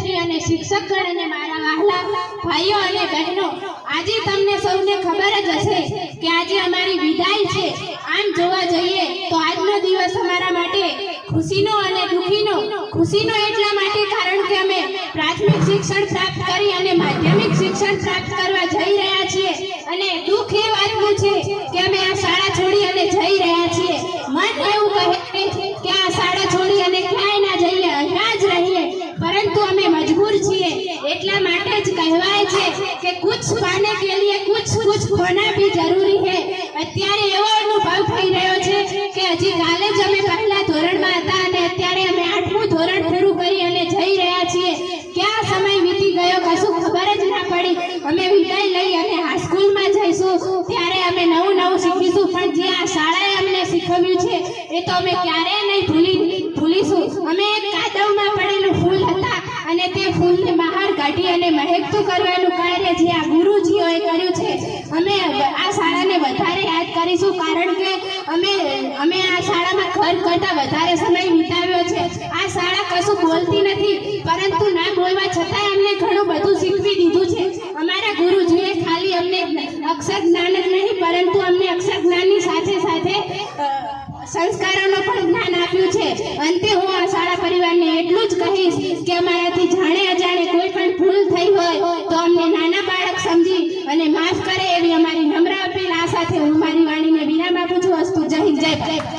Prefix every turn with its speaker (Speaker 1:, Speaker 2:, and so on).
Speaker 1: શિક્ષયશ્રી અને શિક્ષકગણ અને મારા વહાલા ભાઈઓ અને બહેનો, આજે તમને સૌને ખબર જ હશે કે આજે અમારી વિદાય છે। આમ જોવા જઈએ તો આજનો દિવસ અમારા માટે ખુશીનો અને દુખીનો। ખુશીનો એટલા માટે કારણ કે અમે પ્રાથમિક શિક્ષણ પ્રાપ્ત કરી અને માધ્યમિક શિક્ષણ પ્રાપ્ત કરવા જઈ રહ્યા છીએ, અને દુઃખ એ વાતનું છે કે અમે આ શાળા છોડી અને જઈ રહ્યા છીએ। મન એવું કહે કે આ શાળા છોડી અને ક્યાંય ના જઈએ, અહીંયા જ રહીએ, પરંતુ અમે મજબૂર છીએ। એટલા માટે જ કહેવાય છે કે કુછ પાને કે લીએ કુછ ખોના ભી જરૂરી है। અત્યારે એવો અનુભવ થઈ રહ્યો છે કે હજી કાલે જ અમે પહેલા ધોરણમાં હતા અને અત્યારે અમે 8મું ધોરણ પૂરું કરી અને જઈ રહ્યા છીએ। ક્યાં સમય વીતી ગયો કશું ખબર જ ના પડી। અમે વિદાય લઈ અને હાઈસ્કૂલમાં જઈશું ત્યારે અમે નવું શીખીશું, પણ જે આ શાળાએ અમને શીખવ્યું છે એ તો અમે ક્યારેય નહીં ભૂલીશું। અમે એક કાદવમાં પડેલું ફૂલ હતા અને તે ફૂલને બહાર કાઢી અને મહેકતું કરવાનું કાર્ય જે આ ગુરુજીઓએ કર્યું છે, અમે આ શાળાને વધારે યાદ કરીશું, કારણ કે અમે આ શાળામાં ઘર કરતાં વધારે સમય વિતાવ્યો છે। આ શાળા કશું બોલતી નથી, પરંતુ ના બોલવા છતાંય અમને ઘણું બધું શીખવી દીધું છે। અમારા ગુરુજીએ ખાલી અમને અક્ષર જ્ઞાન જ નહીં, પરંતુ અમને અક્ષર જ્ઞાનની સાથે સાથે સંસ્કારોનો પણ જ્ઞાન આપ્યું છે। અંતે હું આ શાળા પરિવારને એટલું જ કહીશ કે અમારાથી જાણે અજાણે કોઈ પણ ભૂલ થઈ હોય તો અમને નાના બાળક સમજી અને માફ કરે એવી અમારી નમ્ર અપીલ। આ સાથે હું મારી વાણીને વિરામ આપું છું। અસ્તુ, જય હિન્દ, જય ભારત।